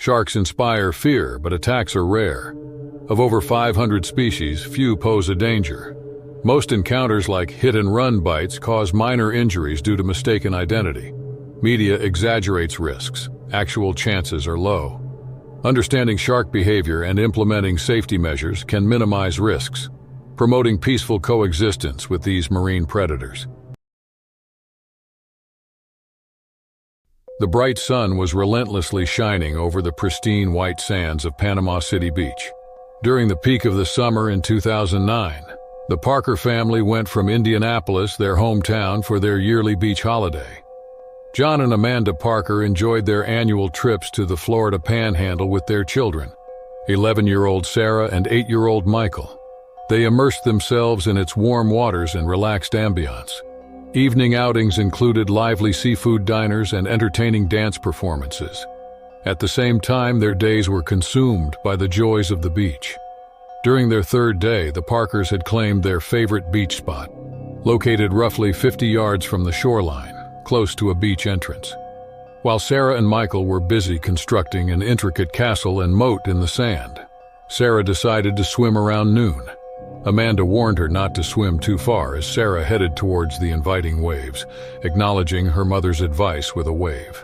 Sharks inspire fear, but attacks are rare. Of over 500 species, few pose a danger. Most encounters like hit-and-run bites cause minor injuries due to mistaken identity. Media exaggerates risks. Actual chances are low. Understanding shark behavior and implementing safety measures can minimize risks, promoting peaceful coexistence with these marine predators. The bright sun was relentlessly shining over the pristine white sands of Panama City Beach. During the peak of the summer in 2009, the Parker family went from Indianapolis, their hometown, for their yearly beach holiday. John and Amanda Parker enjoyed their annual trips to the Florida Panhandle with their children, 11-year-old Sarah and 8-year-old Michael. They immersed themselves in its warm waters and relaxed ambiance. Evening outings included lively seafood diners and entertaining dance performances. At the same time, their days were consumed by the joys of the beach. During their third day, the Parkers had claimed their favorite beach spot, located roughly 50 yards from the shoreline, close to a beach entrance. While Sarah and Michael were busy constructing an intricate castle and moat in the sand, Sarah decided to swim around noon. Amanda warned her not to swim too far as Sarah headed towards the inviting waves, acknowledging her mother's advice with a wave.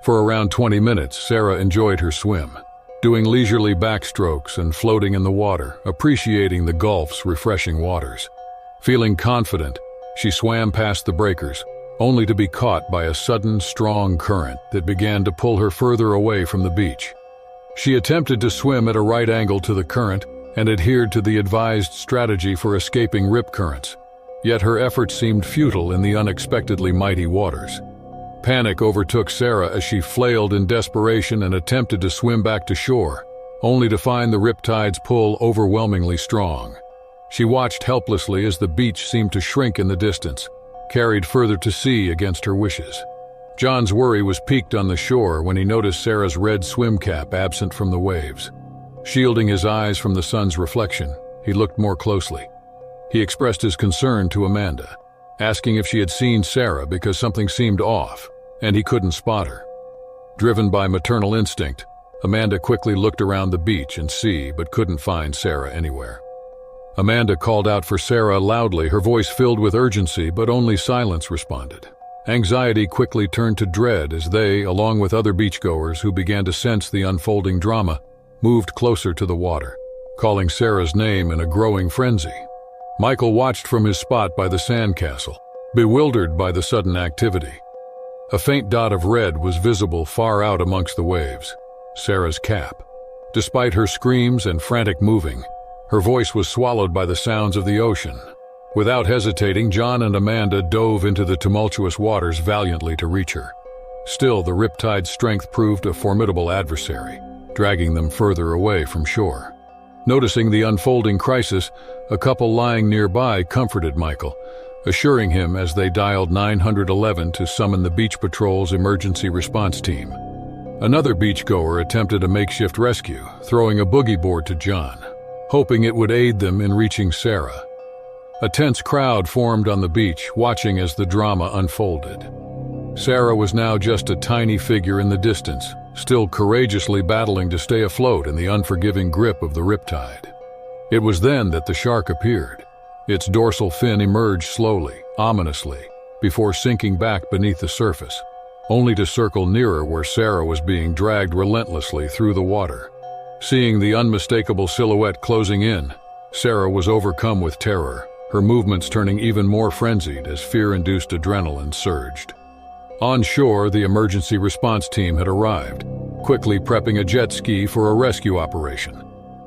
For around 20 minutes, Sarah enjoyed her swim, doing leisurely backstrokes and floating in the water, appreciating the Gulf's refreshing waters. Feeling confident, she swam past the breakers, only to be caught by a sudden, strong current that began to pull her further away from the beach. She attempted to swim at a right angle to the current and adhered to the advised strategy for escaping rip currents, yet her efforts seemed futile in the unexpectedly mighty waters. Panic overtook Sarah as she flailed in desperation and attempted to swim back to shore, only to find the Riptide's pull overwhelmingly strong. She watched helplessly as the beach seemed to shrink in the distance, carried further to sea against her wishes. John's worry was piqued on the shore when he noticed Sarah's red swim cap absent from the waves. Shielding his eyes from the sun's reflection, he looked more closely. He expressed his concern to Amanda, asking if she had seen Sarah because something seemed off, and he couldn't spot her. Driven by maternal instinct, Amanda quickly looked around the beach and sea but couldn't find Sarah anywhere. Amanda called out for Sarah loudly, her voice filled with urgency, but only silence responded. Anxiety quickly turned to dread as they, along with other beachgoers who began to sense the unfolding drama, moved closer to the water, calling Sarah's name in a growing frenzy. Michael watched from his spot by the sandcastle, bewildered by the sudden activity. A faint dot of red was visible far out amongst the waves, Sarah's cap. Despite her screams and frantic moving, her voice was swallowed by the sounds of the ocean. Without hesitating, John and Amanda dove into the tumultuous waters valiantly to reach her. Still, the Riptide's strength proved a formidable adversary, dragging them further away from shore. Noticing the unfolding crisis, a couple lying nearby comforted Michael, assuring him as they dialed 911 to summon the Beach Patrol's emergency response team. Another beachgoer attempted a makeshift rescue, throwing a boogie board to John, hoping it would aid them in reaching Sarah. A tense crowd formed on the beach, watching as the drama unfolded. Sarah was now just a tiny figure in the distance, still courageously battling to stay afloat in the unforgiving grip of the Riptide. It was then that the shark appeared. Its dorsal fin emerged slowly, ominously, before sinking back beneath the surface, only to circle nearer where Sarah was being dragged relentlessly through the water. Seeing the unmistakable silhouette closing in, Sarah was overcome with terror, her movements turning even more frenzied as fear-induced adrenaline surged. On shore, the emergency response team had arrived, quickly prepping a jet ski for a rescue operation.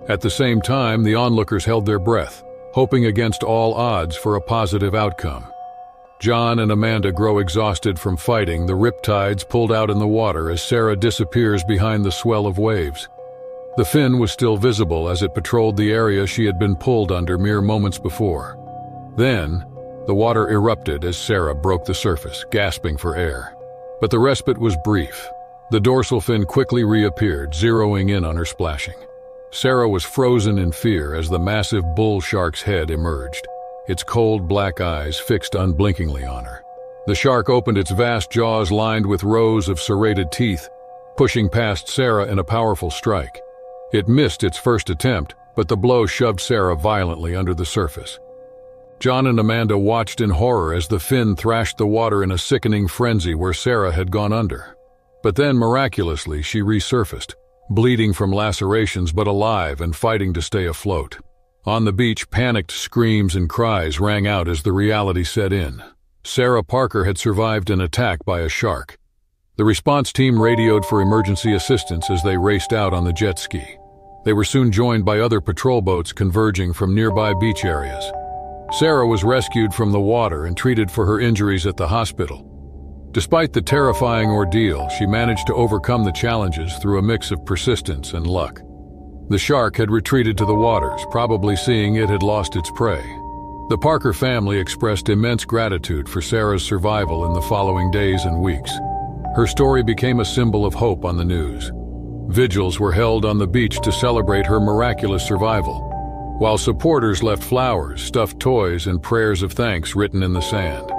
At the same time, the onlookers held their breath, hoping against all odds for a positive outcome. John and Amanda grow exhausted from fighting. The Riptides pulled out in the water as Sarah disappears behind the swell of waves. The fin was still visible as it patrolled the area she had been pulled under mere moments before. Then, the water erupted as Sarah broke the surface, gasping for air. But the respite was brief. The dorsal fin quickly reappeared, zeroing in on her splashing. Sarah was frozen in fear as the massive bull shark's head emerged, its cold black eyes fixed unblinkingly on her. The shark opened its vast jaws lined with rows of serrated teeth, pushing past Sarah in a powerful strike. It missed its first attempt, but the blow shoved Sarah violently under the surface. John and Amanda watched in horror as the fin thrashed the water in a sickening frenzy where Sarah had gone under. But then, miraculously, she resurfaced, bleeding from lacerations but alive and fighting to stay afloat. On the beach, panicked screams and cries rang out as the reality set in. Sarah Parker had survived an attack by a shark. The response team radioed for emergency assistance as they raced out on the jet ski. They were soon joined by other patrol boats converging from nearby beach areas. Sarah was rescued from the water and treated for her injuries at the hospital. Despite the terrifying ordeal, she managed to overcome the challenges through a mix of persistence and luck. The shark had retreated to the waters, probably seeing it had lost its prey. The Parker family expressed immense gratitude for Sarah's survival in the following days and weeks. Her story became a symbol of hope on the news. Vigils were held on the beach to celebrate her miraculous survival, while supporters left flowers, stuffed toys, and prayers of thanks written in the sand.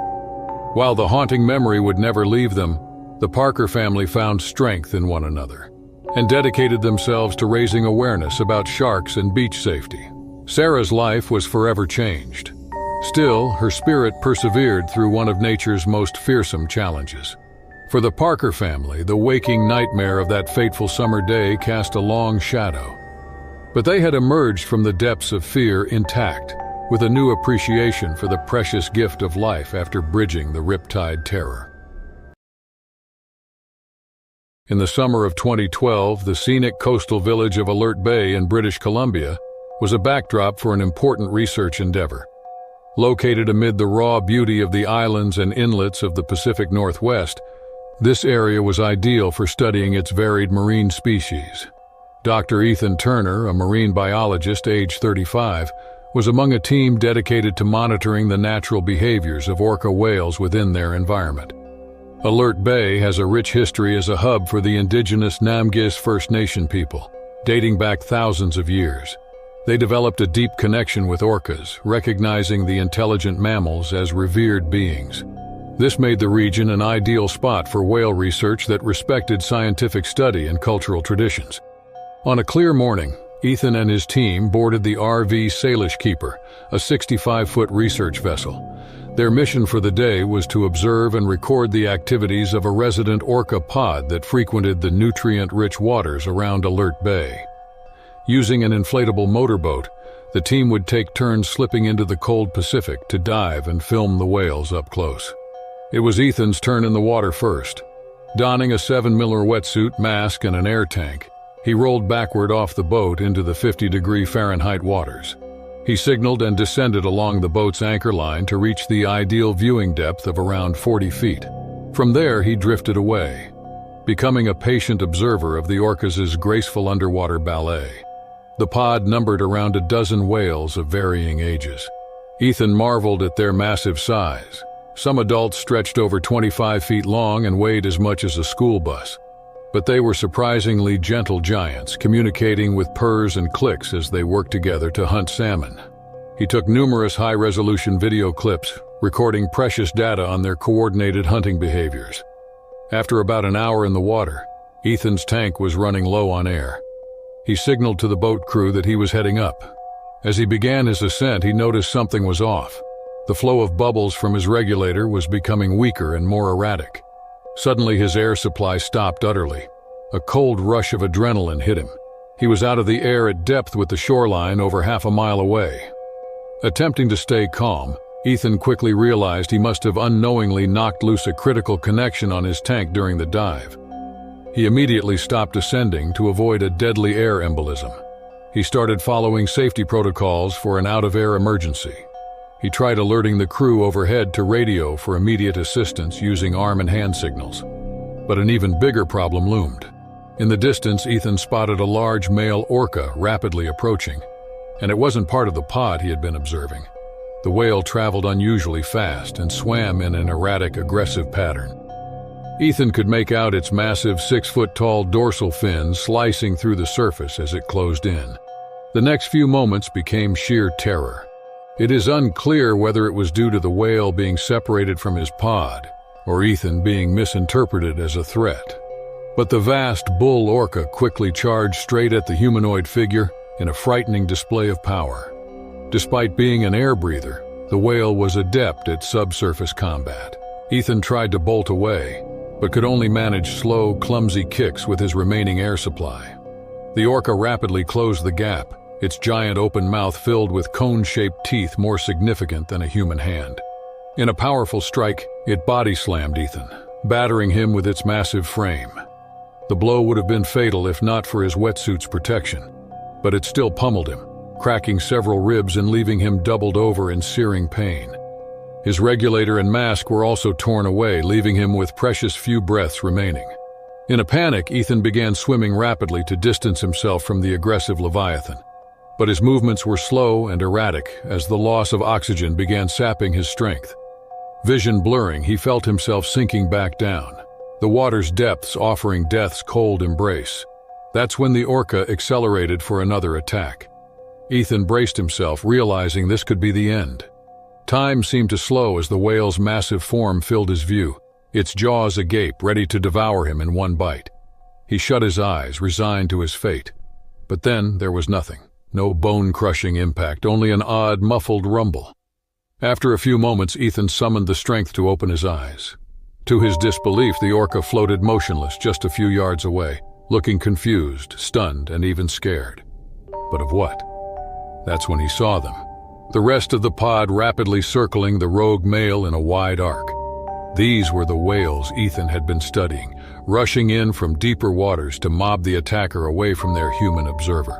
While the haunting memory would never leave them, the Parker family found strength in one another and dedicated themselves to raising awareness about sharks and beach safety. Sarah's life was forever changed. Still, her spirit persevered through one of nature's most fearsome challenges. For the Parker family, the waking nightmare of that fateful summer day cast a long shadow. But they had emerged from the depths of fear intact, with a new appreciation for the precious gift of life after bridging the Riptide terror. In the summer of 2012, the scenic coastal village of Alert Bay in British Columbia was a backdrop for an important research endeavor. Located amid the raw beauty of the islands and inlets of the Pacific Northwest, this area was ideal for studying its varied marine species. Dr. Ethan Turner, a marine biologist aged 35, was among a team dedicated to monitoring the natural behaviors of orca whales within their environment. Alert Bay has a rich history as a hub for the indigenous Namgis First Nation people, dating back thousands of years. They developed a deep connection with orcas, recognizing the intelligent mammals as revered beings. This made the region an ideal spot for whale research that respected scientific study and cultural traditions. On a clear morning, Ethan and his team boarded the RV Salish Keeper, a 65-foot research vessel. Their mission for the day was to observe and record the activities of a resident orca pod that frequented the nutrient-rich waters around Alert Bay. Using an inflatable motorboat, the team would take turns slipping into the cold Pacific to dive and film the whales up close. It was Ethan's turn in the water first. Donning a 7mm wetsuit, mask, and an air tank, he rolled backward off the boat into the 50-degree Fahrenheit waters. He signaled and descended along the boat's anchor line to reach the ideal viewing depth of around 40 feet. From there, he drifted away, becoming a patient observer of the orcas' graceful underwater ballet. The pod numbered around a dozen whales of varying ages. Ethan marveled at their massive size. Some adults stretched over 25 feet long and weighed as much as a school bus. But they were surprisingly gentle giants, communicating with purrs and clicks as they worked together to hunt salmon. He took numerous high-resolution video clips, recording precious data on their coordinated hunting behaviors. After about an hour in the water, Ethan's tank was running low on air. He signaled to the boat crew that he was heading up. As he began his ascent, he noticed something was off. The flow of bubbles from his regulator was becoming weaker and more erratic. Suddenly, his air supply stopped utterly. A cold rush of adrenaline hit him. He was out of the air at depth with the shoreline over half a mile away. Attempting to stay calm, Ethan quickly realized he must have unknowingly knocked loose a critical connection on his tank during the dive. He immediately stopped ascending to avoid a deadly air embolism. He started following safety protocols for an out-of-air emergency. He tried alerting the crew overhead to radio for immediate assistance using arm and hand signals. But an even bigger problem loomed. In the distance, Ethan spotted a large male orca rapidly approaching, and it wasn't part of the pod he had been observing. The whale traveled unusually fast and swam in an erratic, aggressive pattern. Ethan could make out its massive 6-foot-tall dorsal fin slicing through the surface as it closed in. The next few moments became sheer terror. It is unclear whether it was due to the whale being separated from his pod, or Ethan being misinterpreted as a threat. But the vast bull orca quickly charged straight at the humanoid figure in a frightening display of power. Despite being an air breather, the whale was adept at subsurface combat. Ethan tried to bolt away, but could only manage slow, clumsy kicks with his remaining air supply. The orca rapidly closed the gap, its giant open mouth filled with cone-shaped teeth more significant than a human hand. In a powerful strike, it body-slammed Ethan, battering him with its massive frame. The blow would have been fatal if not for his wetsuit's protection, but it still pummeled him, cracking several ribs and leaving him doubled over in searing pain. His regulator and mask were also torn away, leaving him with precious few breaths remaining. In a panic, Ethan began swimming rapidly to distance himself from the aggressive leviathan. But his movements were slow and erratic as the loss of oxygen began sapping his strength. Vision blurring, he felt himself sinking back down, the water's depths offering death's cold embrace. That's when the orca accelerated for another attack. Ethan braced himself, realizing this could be the end. Time seemed to slow as the whale's massive form filled his view, its jaws agape, ready to devour him in one bite. He shut his eyes, resigned to his fate. But then there was nothing. No bone-crushing impact, only an odd, muffled rumble. After a few moments, Ethan summoned the strength to open his eyes. To his disbelief, the orca floated motionless just a few yards away, looking confused, stunned, and even scared. But of what? That's when he saw them. The rest of the pod rapidly circling the rogue male in a wide arc. These were the whales Ethan had been studying, rushing in from deeper waters to mob the attacker away from their human observer.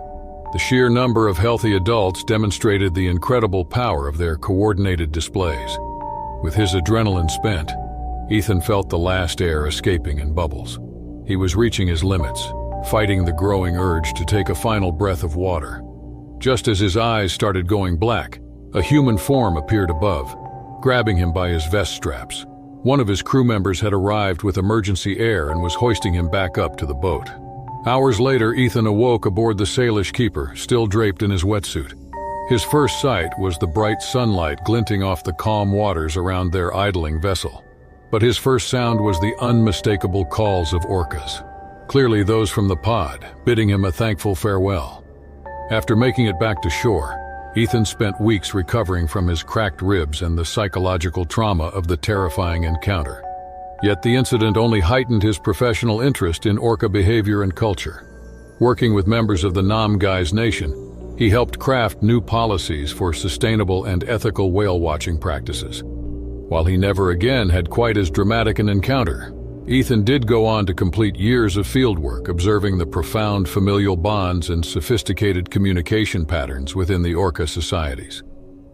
The sheer number of healthy adults demonstrated the incredible power of their coordinated displays. With his adrenaline spent, Ethan felt the last air escaping in bubbles. He was reaching his limits, fighting the growing urge to take a final breath of water. Just as his eyes started going black, a human form appeared above, grabbing him by his vest straps. One of his crew members had arrived with emergency air and was hoisting him back up to the boat. Hours later, Ethan awoke aboard the Salish Keeper, still draped in his wetsuit. His first sight was the bright sunlight glinting off the calm waters around their idling vessel. But his first sound was the unmistakable calls of orcas, clearly those from the pod, bidding him a thankful farewell. After making it back to shore, Ethan spent weeks recovering from his cracked ribs and the psychological trauma of the terrifying encounter. Yet the incident only heightened his professional interest in orca behavior and culture. Working with members of the Namgais Nation, he helped craft new policies for sustainable and ethical whale-watching practices. While he never again had quite as dramatic an encounter, Ethan did go on to complete years of fieldwork observing the profound familial bonds and sophisticated communication patterns within the orca societies.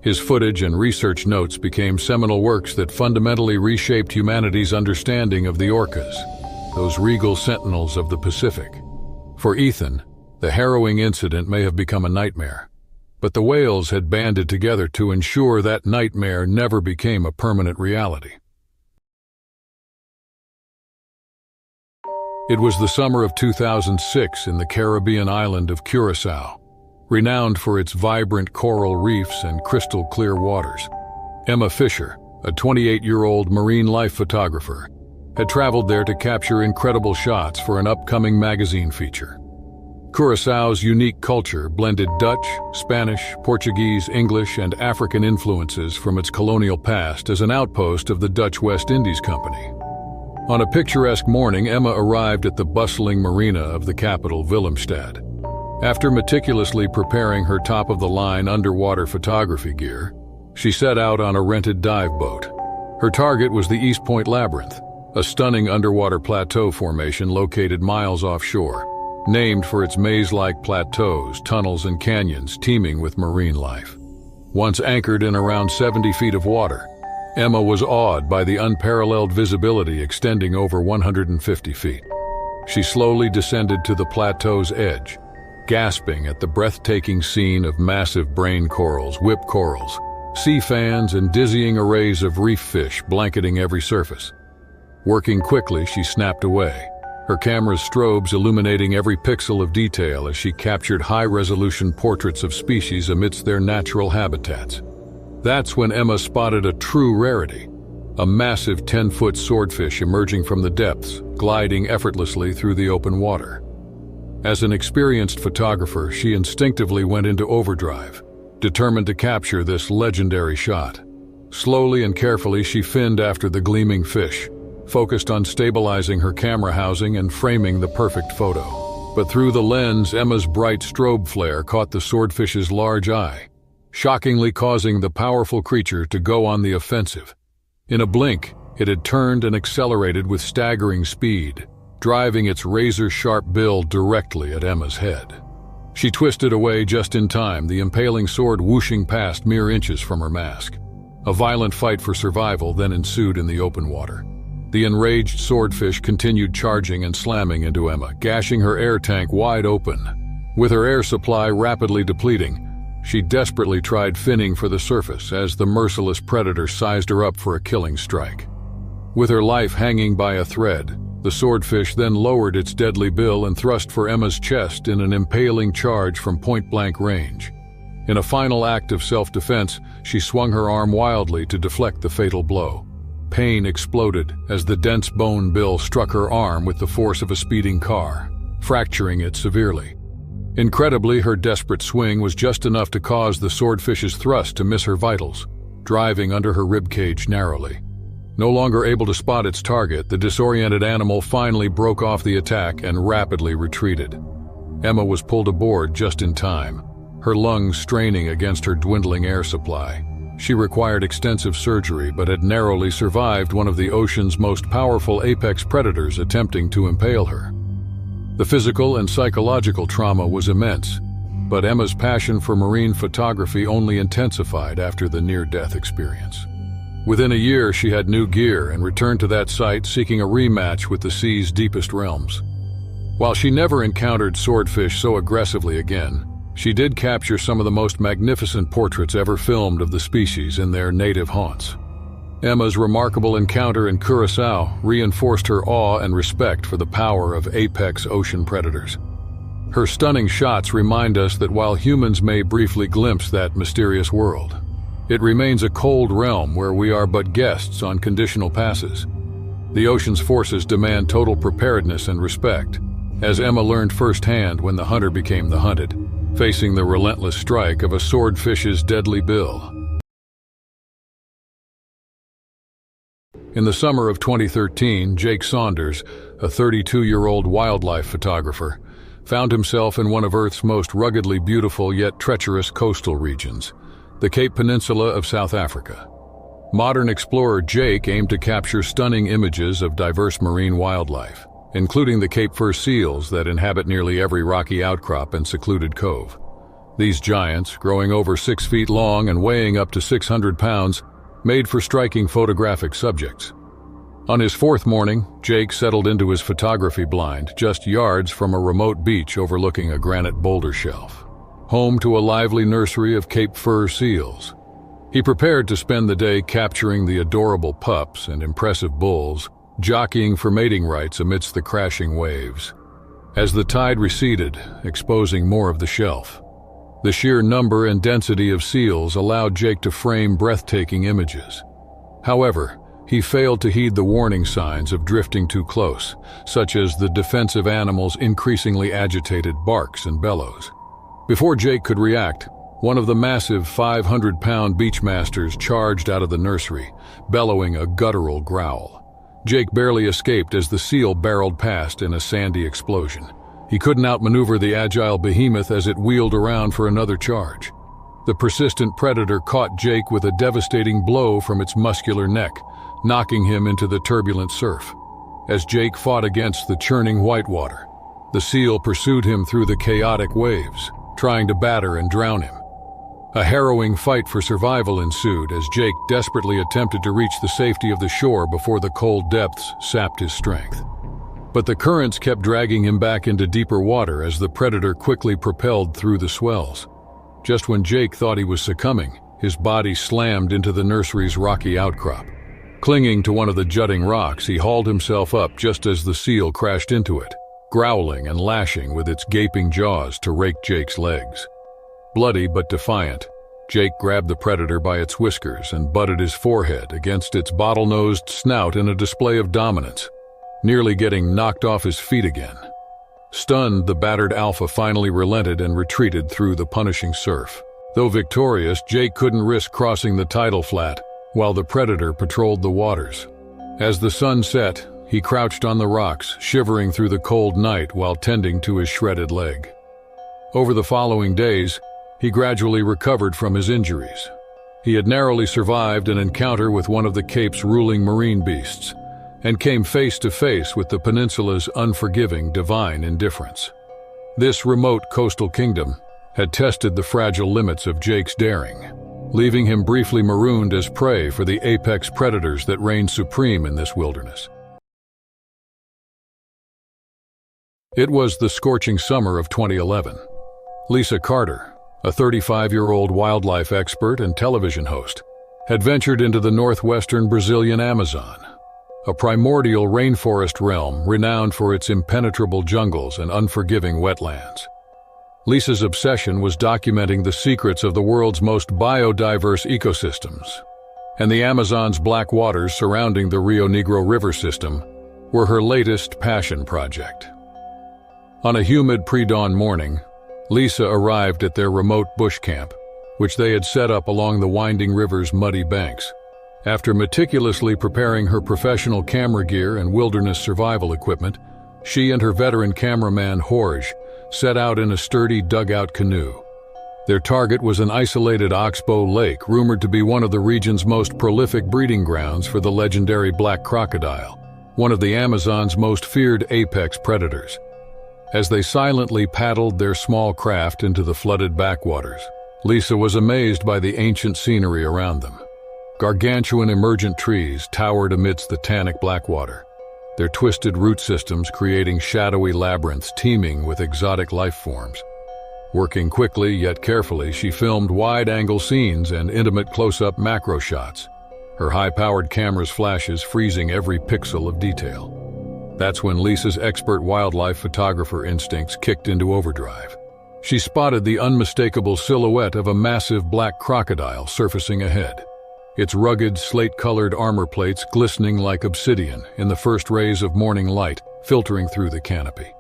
His footage and research notes became seminal works that fundamentally reshaped humanity's understanding of the orcas, those regal sentinels of the Pacific. For Ethan, the harrowing incident may have become a nightmare, but the whales had banded together to ensure that nightmare never became a permanent reality. It was the summer of 2006 in the Caribbean island of Curaçao, renowned for its vibrant coral reefs and crystal-clear waters. Emma Fisher, a 28-year-old marine life photographer, had traveled there to capture incredible shots for an upcoming magazine feature. Curaçao's unique culture blended Dutch, Spanish, Portuguese, English, and African influences from its colonial past as an outpost of the Dutch West Indies Company. On a picturesque morning, Emma arrived at the bustling marina of the capital, Willemstad. After meticulously preparing her top-of-the-line underwater photography gear, she set out on a rented dive boat. Her target was the East Point Labyrinth, a stunning underwater plateau formation located miles offshore, named for its maze-like plateaus, tunnels, and canyons teeming with marine life. Once anchored in around 70 feet of water, Emma was awed by the unparalleled visibility extending over 150 feet. She slowly descended to the plateau's edge, gasping at the breathtaking scene of massive brain corals, whip corals, sea fans, and dizzying arrays of reef fish blanketing every surface. Working quickly, she snapped away, her camera's strobes illuminating every pixel of detail as she captured high-resolution portraits of species amidst their natural habitats. That's when Emma spotted a true rarity, a massive 10-foot swordfish emerging from the depths, gliding effortlessly through the open water. As an experienced photographer, she instinctively went into overdrive, determined to capture this legendary shot. Slowly and carefully, she finned after the gleaming fish, focused on stabilizing her camera housing and framing the perfect photo. But through the lens, Emma's bright strobe flare caught the swordfish's large eye, shockingly causing the powerful creature to go on the offensive. In a blink, it had turned and accelerated with staggering speed, driving its razor-sharp bill directly at Emma's head. She twisted away just in time, the impaling sword whooshing past mere inches from her mask. A violent fight for survival then ensued in the open water. The enraged swordfish continued charging and slamming into Emma, gashing her air tank wide open. With her air supply rapidly depleting, she desperately tried finning for the surface as the merciless predator sized her up for a killing strike. With her life hanging by a thread, the swordfish then lowered its deadly bill and thrust for Emma's chest in an impaling charge from point-blank range. In a final act of self-defense, she swung her arm wildly to deflect the fatal blow. Pain exploded as the dense bone bill struck her arm with the force of a speeding car, fracturing it severely. Incredibly, her desperate swing was just enough to cause the swordfish's thrust to miss her vitals, driving under her ribcage narrowly. No longer able to spot its target, the disoriented animal finally broke off the attack and rapidly retreated. Emma was pulled aboard just in time, her lungs straining against her dwindling air supply. She required extensive surgery but had narrowly survived one of the ocean's most powerful apex predators attempting to impale her. The physical and psychological trauma was immense, but Emma's passion for marine photography only intensified after the near-death experience. Within a year, she had new gear and returned to that site seeking a rematch with the sea's deepest realms. While she never encountered swordfish so aggressively again, she did capture some of the most magnificent portraits ever filmed of the species in their native haunts. Emma's remarkable encounter in Curaçao reinforced her awe and respect for the power of apex ocean predators. Her stunning shots remind us that while humans may briefly glimpse that mysterious world, it remains a cold realm where we are but guests on conditional passes. The ocean's forces demand total preparedness and respect, as Emma learned firsthand when the hunter became the hunted, facing the relentless strike of a swordfish's deadly bill. In the summer of 2013, Jake Saunders, a 32-year-old wildlife photographer, found himself in one of Earth's most ruggedly beautiful yet treacherous coastal regions, the Cape Peninsula of South Africa. Modern explorer Jake aimed to capture stunning images of diverse marine wildlife, including the Cape fur seals that inhabit nearly every rocky outcrop and secluded cove. These giants, growing over 6 feet long and weighing up to 600 pounds, made for striking photographic subjects. On his fourth morning, Jake settled into his photography blind just yards from a remote beach overlooking a granite boulder shelf, home to a lively nursery of Cape fur seals. He prepared to spend the day capturing the adorable pups and impressive bulls, jockeying for mating rights amidst the crashing waves. As the tide receded, exposing more of the shelf, the sheer number and density of seals allowed Jake to frame breathtaking images. However, he failed to heed the warning signs of drifting too close, such as the defensive animal's increasingly agitated barks and bellows. Before Jake could react, one of the massive 500-pound beachmasters charged out of the nursery, bellowing a guttural growl. Jake barely escaped as the seal barreled past in a sandy explosion. He couldn't outmaneuver the agile behemoth as it wheeled around for another charge. The persistent predator caught Jake with a devastating blow from its muscular neck, knocking him into the turbulent surf. As Jake fought against the churning whitewater, the seal pursued him through the chaotic waves, trying to batter and drown him. A harrowing fight for survival ensued as Jake desperately attempted to reach the safety of the shore before the cold depths sapped his strength. But the currents kept dragging him back into deeper water as the predator quickly propelled through the swells. Just when Jake thought he was succumbing, his body slammed into the nursery's rocky outcrop. Clinging to one of the jutting rocks, he hauled himself up just as the seal crashed into it, growling and lashing with its gaping jaws to rake Jake's legs. Bloody but defiant, Jake grabbed the predator by its whiskers and butted his forehead against its bottle-nosed snout in a display of dominance, nearly getting knocked off his feet again. Stunned, the battered alpha finally relented and retreated through the punishing surf. Though victorious, Jake couldn't risk crossing the tidal flat while the predator patrolled the waters. As the sun set, he crouched on the rocks, shivering through the cold night while tending to his shredded leg. Over the following days, he gradually recovered from his injuries. He had narrowly survived an encounter with one of the Cape's ruling marine beasts, and came face to face with the peninsula's unforgiving divine indifference. This remote coastal kingdom had tested the fragile limits of Jake's daring, leaving him briefly marooned as prey for the apex predators that reigned supreme in this wilderness. It was the scorching summer of 2011. Lisa Carter, a 35-year-old wildlife expert and television host, had ventured into the northwestern Brazilian Amazon, a primordial rainforest realm renowned for its impenetrable jungles and unforgiving wetlands. Lisa's obsession was documenting the secrets of the world's most biodiverse ecosystems, and the Amazon's black waters surrounding the Rio Negro River system were her latest passion project. On a humid pre-dawn morning, Lisa arrived at their remote bush camp, which they had set up along the winding river's muddy banks. After meticulously preparing her professional camera gear and wilderness survival equipment, she and her veteran cameraman Jorge set out in a sturdy dugout canoe. Their target was an isolated oxbow lake rumored to be one of the region's most prolific breeding grounds for the legendary black crocodile, one of the Amazon's most feared apex predators. As they silently paddled their small craft into the flooded backwaters, Lisa was amazed by the ancient scenery around them. Gargantuan emergent trees towered amidst the tannic black water, their twisted root systems creating shadowy labyrinths teeming with exotic life forms. Working quickly yet carefully, she filmed wide-angle scenes and intimate close-up macro shots, her high-powered camera's flashes freezing every pixel of detail. That's when Lisa's expert wildlife photographer instincts kicked into overdrive. She spotted the unmistakable silhouette of a massive black crocodile surfacing ahead, its rugged, slate-colored armor plates glistening like obsidian in the first rays of morning light filtering through the canopy.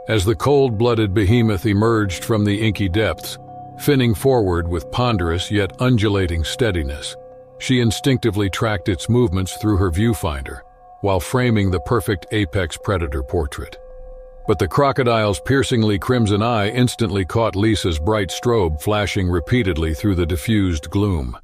As the cold-blooded behemoth emerged from the inky depths, finning forward with ponderous yet undulating steadiness, she instinctively tracked its movements through her viewfinder while framing the perfect apex predator portrait. But the crocodile's piercingly crimson eye instantly caught Lisa's bright strobe flashing repeatedly through the diffused gloom.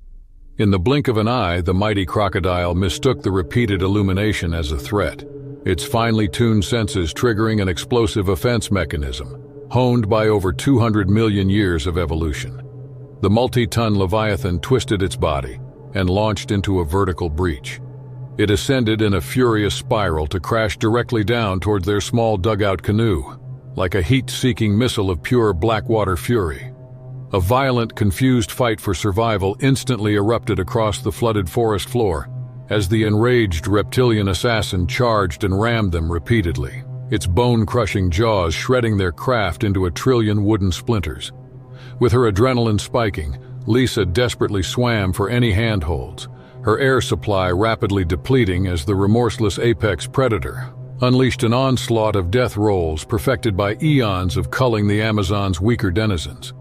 In the blink of an eye, the mighty crocodile mistook the repeated illumination as a threat, its finely tuned senses triggering an explosive offense mechanism, honed by over 200 million years of evolution. The multi-ton leviathan twisted its body and launched into a vertical breach. It ascended in a furious spiral to crash directly down towards their small dugout canoe, like a heat-seeking missile of pure blackwater fury. A violent, confused fight for survival instantly erupted across the flooded forest floor as the enraged reptilian assassin charged and rammed them repeatedly, its bone-crushing jaws shredding their craft into a trillion wooden splinters. With her adrenaline spiking, Lisa desperately swam for any handholds, her air supply rapidly depleting as the remorseless apex predator unleashed an onslaught of death rolls perfected by eons of culling the Amazon's weaker denizens.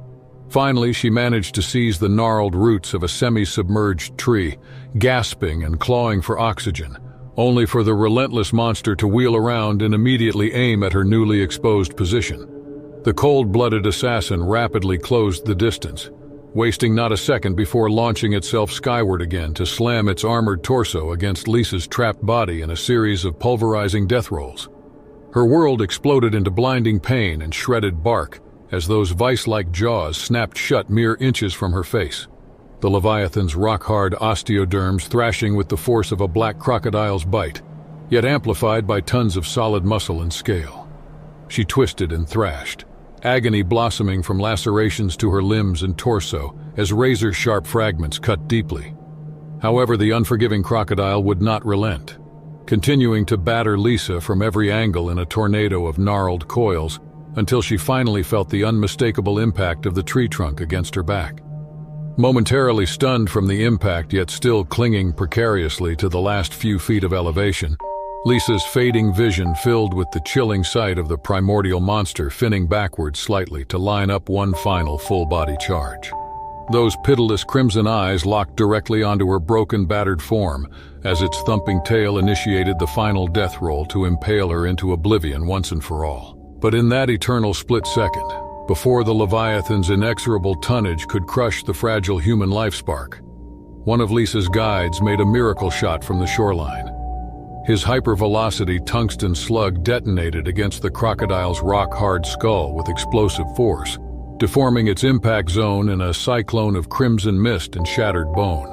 Finally, she managed to seize the gnarled roots of a semi-submerged tree, gasping and clawing for oxygen, only for the relentless monster to wheel around and immediately aim at her newly exposed position. The cold-blooded assassin rapidly closed the distance, wasting not a second before launching itself skyward again to slam its armored torso against Lisa's trapped body in a series of pulverizing death rolls. Her world exploded into blinding pain and shredded bark as those vice-like jaws snapped shut mere inches from her face, the leviathan's rock-hard osteoderms thrashing with the force of a black crocodile's bite, yet amplified by tons of solid muscle and scale. She twisted and thrashed, agony blossoming from lacerations to her limbs and torso as razor-sharp fragments cut deeply. However, the unforgiving crocodile would not relent, continuing to batter Lisa from every angle in a tornado of gnarled coils until she finally felt the unmistakable impact of the tree trunk against her back. Momentarily stunned from the impact yet still clinging precariously to the last few feet of elevation, Lisa's fading vision filled with the chilling sight of the primordial monster finning backwards slightly to line up one final full-body charge. Those pitiless crimson eyes locked directly onto her broken, battered form as its thumping tail initiated the final death roll to impale her into oblivion once and for all. But in that eternal split second, before the Leviathan's inexorable tonnage could crush the fragile human life spark, one of Lisa's guides made a miracle shot from the shoreline. His hypervelocity tungsten slug detonated against the crocodile's rock-hard skull with explosive force, deforming its impact zone in a cyclone of crimson mist and shattered bone.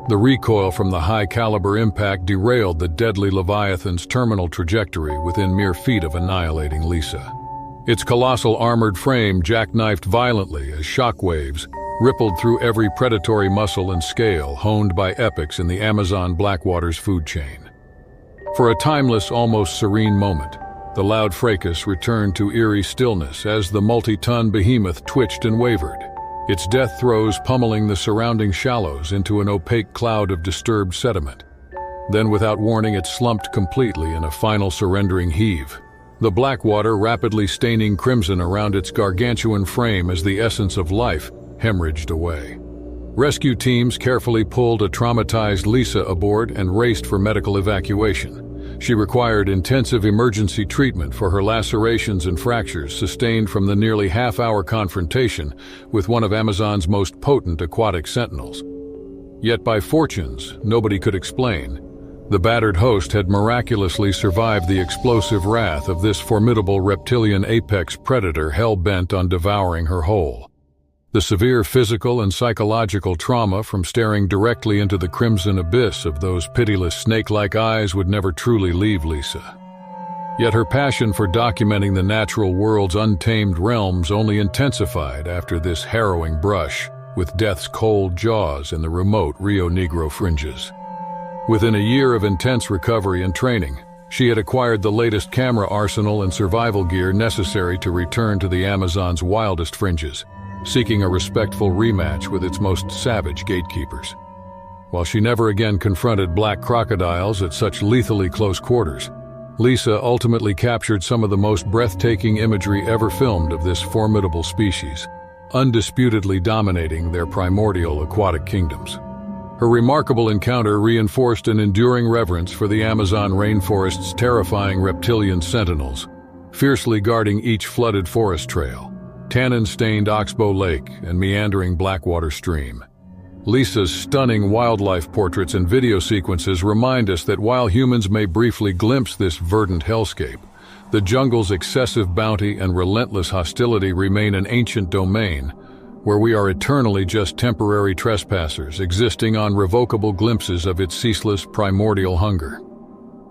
The recoil from the high-caliber impact derailed the deadly Leviathan's terminal trajectory within mere feet of annihilating Lisa. Its colossal armored frame jackknifed violently as shockwaves rippled through every predatory muscle and scale honed by epics in the Amazon Blackwater's food chain. For a timeless, almost serene moment, the loud fracas returned to eerie stillness as the multi-ton behemoth twitched and wavered, its death throes pummeling the surrounding shallows into an opaque cloud of disturbed sediment. Then, without warning, it slumped completely in a final surrendering heave, the Blackwater rapidly staining crimson around its gargantuan frame as the essence of life hemorrhaged away. Rescue teams carefully pulled a traumatized Lisa aboard and raced for medical evacuation. She required intensive emergency treatment for her lacerations and fractures sustained from the nearly half-hour confrontation with one of Amazon's most potent aquatic sentinels. Yet by fortunes nobody could explain, the battered host had miraculously survived the explosive wrath of this formidable reptilian apex predator hell-bent on devouring her whole. The severe physical and psychological trauma from staring directly into the crimson abyss of those pitiless snake-like eyes would never truly leave Lisa. Yet her passion for documenting the natural world's untamed realms only intensified after this harrowing brush with death's cold jaws in the remote Rio Negro fringes. Within a year of intense recovery and training, she had acquired the latest camera arsenal and survival gear necessary to return to the Amazon's wildest fringes, seeking a respectful rematch with its most savage gatekeepers. While she never again confronted black crocodiles at such lethally close quarters, Lisa ultimately captured some of the most breathtaking imagery ever filmed of this formidable species, undisputedly dominating their primordial aquatic kingdoms. Her remarkable encounter reinforced an enduring reverence for the Amazon rainforest's terrifying reptilian sentinels, fiercely guarding each flooded forest trail, tannin-stained Oxbow Lake, and meandering Blackwater stream. Lisa's stunning wildlife portraits and video sequences remind us that while humans may briefly glimpse this verdant hellscape, the jungle's excessive bounty and relentless hostility remain an ancient domain where we are eternally just temporary trespassers existing on revocable glimpses of its ceaseless primordial hunger.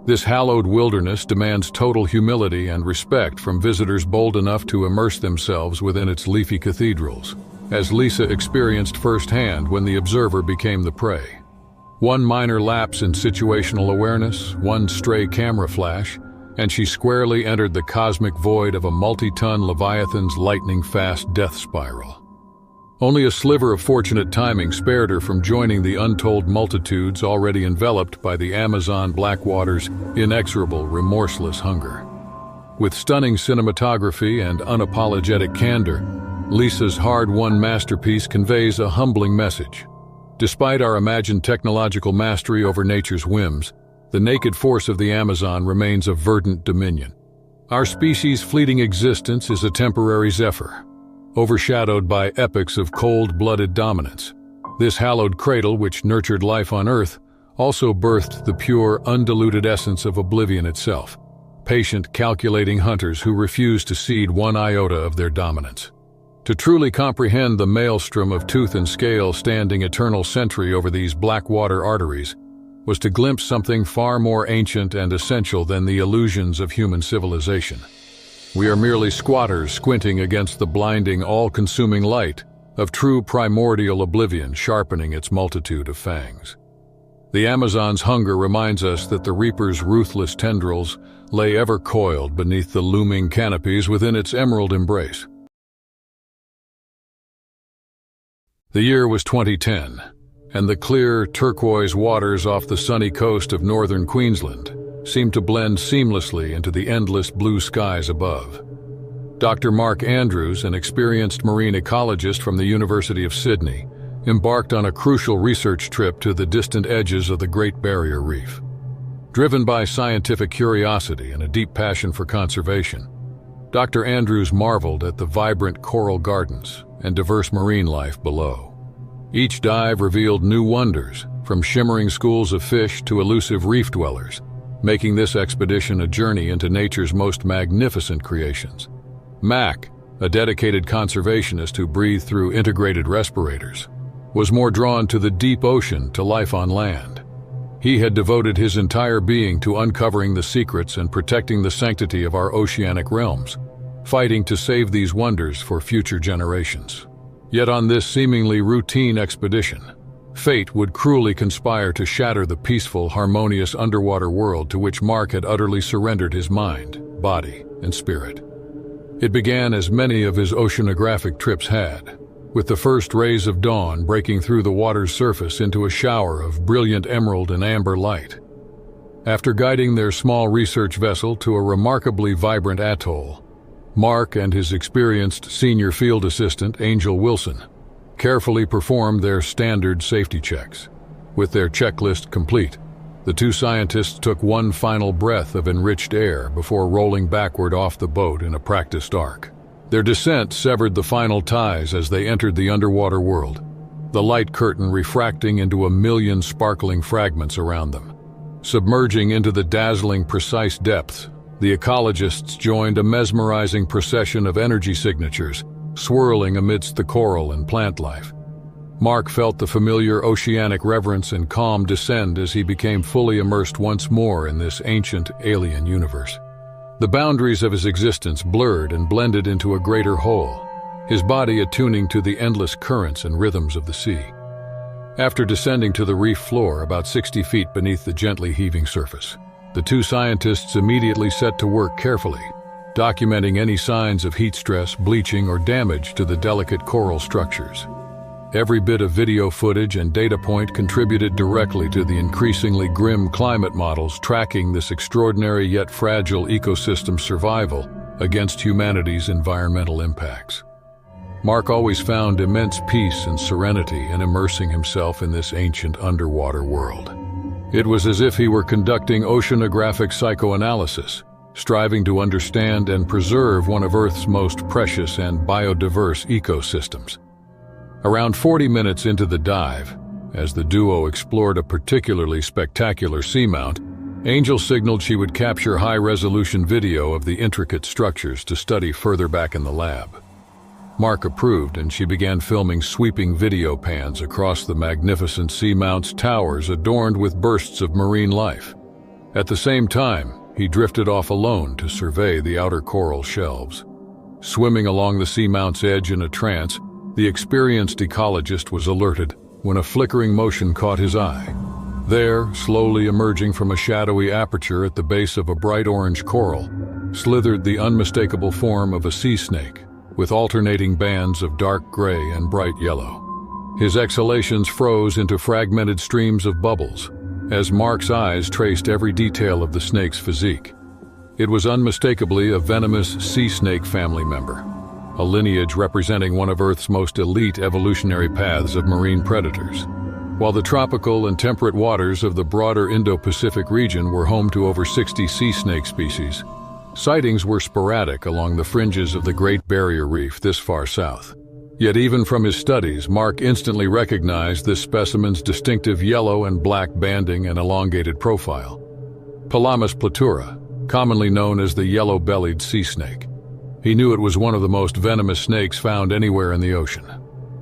This hallowed wilderness demands total humility and respect from visitors bold enough to immerse themselves within its leafy cathedrals, as Lisa experienced firsthand when the observer became the prey. One minor lapse in situational awareness, one stray camera flash, and she squarely entered the cosmic void of a multi-ton Leviathan's lightning-fast death spiral. Only a sliver of fortunate timing spared her from joining the untold multitudes already enveloped by the Amazon Blackwater's inexorable, remorseless hunger. With stunning cinematography and unapologetic candor, Lisa's hard-won masterpiece conveys a humbling message. Despite our imagined technological mastery over nature's whims, the naked force of the Amazon remains a verdant dominion. Our species' fleeting existence is a temporary zephyr, overshadowed by epochs of cold-blooded dominance. This hallowed cradle, which nurtured life on Earth, also birthed the pure, undiluted essence of oblivion itself, patient, calculating hunters who refused to cede one iota of their dominance. To truly comprehend the maelstrom of tooth and scale standing eternal sentry over these Blackwater arteries was to glimpse something far more ancient and essential than the illusions of human civilization. We are merely squatters squinting against the blinding, all-consuming light of true primordial oblivion sharpening its multitude of fangs. The Amazon's hunger reminds us that the Reaper's ruthless tendrils lay ever coiled beneath the looming canopies within its emerald embrace. The year was 2010, and the clear, turquoise waters off the sunny coast of northern Queensland seemed to blend seamlessly into the endless blue skies above. Dr. Mark Andrews, an experienced marine ecologist from the University of Sydney, embarked on a crucial research trip to the distant edges of the Great Barrier Reef. Driven by scientific curiosity and a deep passion for conservation, Dr. Andrews marveled at the vibrant coral gardens and diverse marine life below. Each dive revealed new wonders, from shimmering schools of fish to elusive reef dwellers, making this expedition a journey into nature's most magnificent creations. Mac, a dedicated conservationist who breathed through integrated respirators, was more drawn to the deep ocean to life on land. He had devoted his entire being to uncovering the secrets and protecting the sanctity of our oceanic realms, fighting to save these wonders for future generations. Yet on this seemingly routine expedition, fate would cruelly conspire to shatter the peaceful, harmonious underwater world to which Mark had utterly surrendered his mind, body, and spirit. It began as many of his oceanographic trips had, with the first rays of dawn breaking through the water's surface into a shower of brilliant emerald and amber light. After guiding their small research vessel to a remarkably vibrant atoll, Mark and his experienced senior field assistant, Angel Wilson, carefully performed their standard safety checks. With their checklist complete, the two scientists took one final breath of enriched air before rolling backward off the boat in a practiced arc. Their descent severed the final ties as they entered the underwater world, the light curtain refracting into a million sparkling fragments around them. Submerging into the dazzling, precise depths, the ecologists joined a mesmerizing procession of energy signatures, swirling amidst the coral and plant life. Mark felt the familiar oceanic reverence and calm descend as he became fully immersed once more in this ancient, alien universe. The boundaries of his existence blurred and blended into a greater whole, his body attuning to the endless currents and rhythms of the sea. After descending to the reef floor about 60 feet beneath the gently heaving surface, the two scientists immediately set to work carefully, documenting any signs of heat stress, bleaching, or damage to the delicate coral structures. Every bit of video footage and data point contributed directly to the increasingly grim climate models tracking this extraordinary yet fragile ecosystem's survival against humanity's environmental impacts. Mark always found immense peace and serenity in immersing himself in this ancient underwater world. It was as if he were conducting oceanographic psychoanalysis, striving to understand and preserve one of Earth's most precious and biodiverse ecosystems. Around 40 minutes into the dive, as the duo explored a particularly spectacular seamount, Angel signaled she would capture high-resolution video of the intricate structures to study further back in the lab. Mark approved, and she began filming sweeping video pans across the magnificent seamount's towers adorned with bursts of marine life. At the same time, he drifted off alone to survey the outer coral shelves. Swimming along the seamount's edge in a trance, the experienced ecologist was alerted when a flickering motion caught his eye. There, slowly emerging from a shadowy aperture at the base of a bright orange coral, slithered the unmistakable form of a sea snake, with alternating bands of dark gray and bright yellow. His exhalations froze into fragmented streams of bubbles, as Mark's eyes traced every detail of the snake's physique. It was unmistakably a venomous sea snake family member, a lineage representing one of Earth's most elite evolutionary paths of marine predators. While the tropical and temperate waters of the broader Indo-Pacific region were home to over 60 sea snake species, sightings were sporadic along the fringes of the Great Barrier Reef this far south. Yet even from his studies, Mark instantly recognized this specimen's distinctive yellow and black banding and elongated profile. Pelamis platura, commonly known as the yellow-bellied sea snake. He knew it was one of the most venomous snakes found anywhere in the ocean.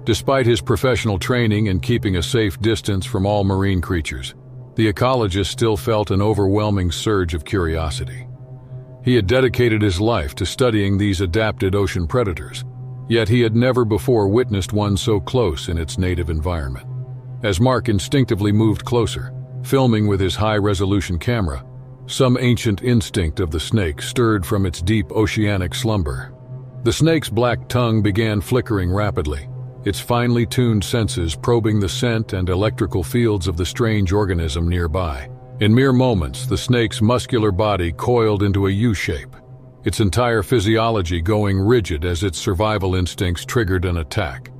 Despite his professional training and keeping a safe distance from all marine creatures, the ecologist still felt an overwhelming surge of curiosity. He had dedicated his life to studying these adapted ocean predators, yet he had never before witnessed one so close in its native environment. As Mark instinctively moved closer, filming with his high-resolution camera, some ancient instinct of the snake stirred from its deep oceanic slumber. The snake's black tongue began flickering rapidly, its finely tuned senses probing the scent and electrical fields of the strange organism nearby. In mere moments, the snake's muscular body coiled into a U-shape, its entire physiology going rigid as its survival instincts triggered an attack.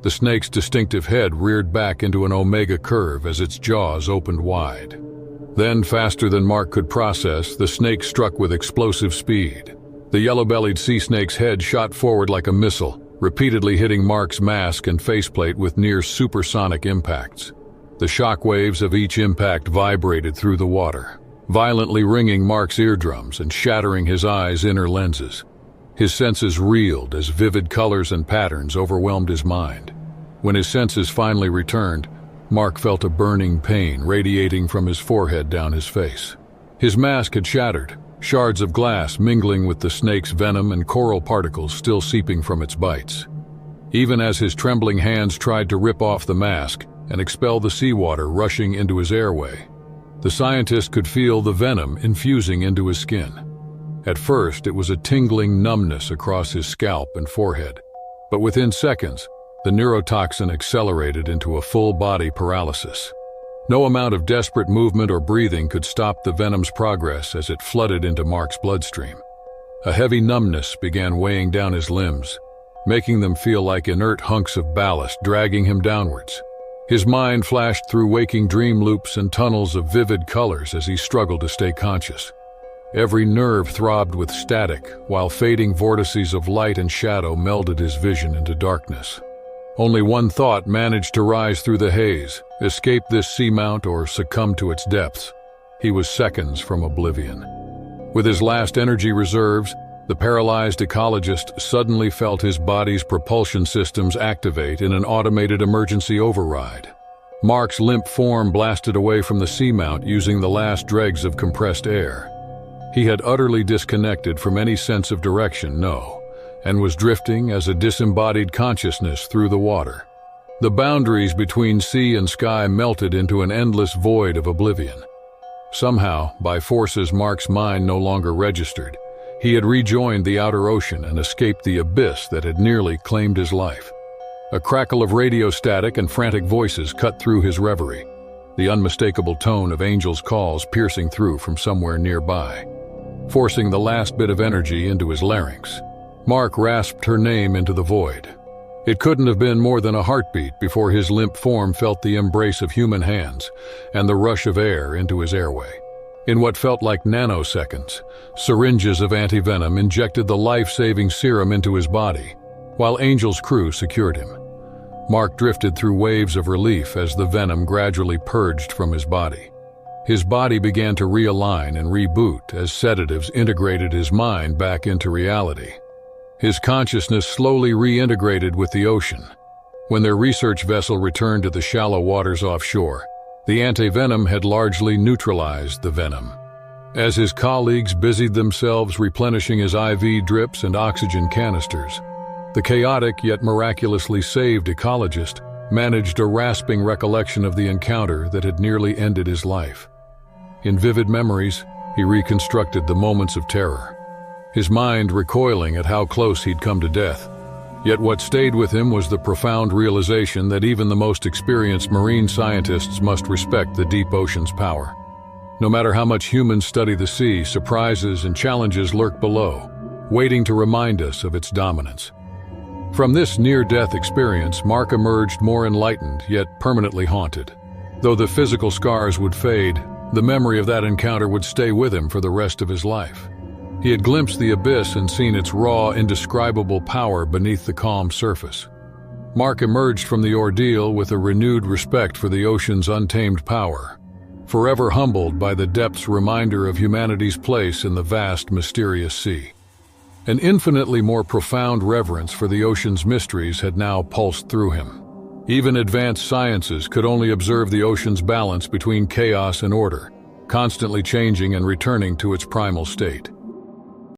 The snake's distinctive head reared back into an omega curve as its jaws opened wide. Then, faster than Mark could process, the snake struck with explosive speed. The yellow-bellied sea snake's head shot forward like a missile, repeatedly hitting Mark's mask and faceplate with near-supersonic impacts. The shock waves of each impact vibrated through the water, violently ringing Mark's eardrums and shattering his eyes' inner lenses. His senses reeled as vivid colors and patterns overwhelmed his mind. When his senses finally returned, Mark felt a burning pain radiating from his forehead down his face. His mask had shattered, shards of glass mingling with the snake's venom and coral particles still seeping from its bites. Even as his trembling hands tried to rip off the mask and expel the seawater rushing into his airway, the scientist could feel the venom infusing into his skin. At first, it was a tingling numbness across his scalp and forehead, but within seconds, the neurotoxin accelerated into a full-body paralysis. No amount of desperate movement or breathing could stop the venom's progress as it flooded into Mark's bloodstream. A heavy numbness began weighing down his limbs, making them feel like inert hunks of ballast dragging him downwards. His mind flashed through waking dream loops and tunnels of vivid colors as he struggled to stay conscious. Every nerve throbbed with static, while fading vortices of light and shadow melded his vision into darkness. Only one thought managed to rise through the haze: escape this seamount or succumb to its depths. He was seconds from oblivion. With his last energy reserves, the paralyzed ecologist suddenly felt his body's propulsion systems activate in an automated emergency override. Mark's limp form blasted away from the seamount using the last dregs of compressed air. He had utterly disconnected from any sense of direction, and was drifting as a disembodied consciousness through the water. The boundaries between sea and sky melted into an endless void of oblivion. Somehow, by forces Mark's mind no longer registered, he had rejoined the outer ocean and escaped the abyss that had nearly claimed his life. A crackle of radio static and frantic voices cut through his reverie, the unmistakable tone of angels' calls piercing through from somewhere nearby. Forcing the last bit of energy into his larynx, Mark rasped her name into the void. It couldn't have been more than a heartbeat before his limp form felt the embrace of human hands and the rush of air into his airway. In what felt like nanoseconds, syringes of antivenom injected the life-saving serum into his body, while Angel's crew secured him. Mark drifted through waves of relief as the venom gradually purged from his body. His body began to realign and reboot as sedatives integrated his mind back into reality. His consciousness slowly reintegrated with the ocean. When their research vessel returned to the shallow waters offshore, the antivenom had largely neutralized the venom. As his colleagues busied themselves replenishing his IV drips and oxygen canisters, the chaotic yet miraculously saved ecologist managed a rasping recollection of the encounter that had nearly ended his life. In vivid memories, he reconstructed the moments of terror, his mind recoiling at how close he'd come to death. Yet what stayed with him was the profound realization that even the most experienced marine scientists must respect the deep ocean's power. No matter how much humans study the sea, surprises and challenges lurk below, waiting to remind us of its dominance. From this near-death experience, Mark emerged more enlightened, yet permanently haunted. Though the physical scars would fade, the memory of that encounter would stay with him for the rest of his life. He had glimpsed the abyss and seen its raw, indescribable power beneath the calm surface. Mark emerged from the ordeal with a renewed respect for the ocean's untamed power, forever humbled by the depth's reminder of humanity's place in the vast, mysterious sea. An infinitely more profound reverence for the ocean's mysteries had now pulsed through him. Even advanced sciences could only observe the ocean's balance between chaos and order, constantly changing and returning to its primal state.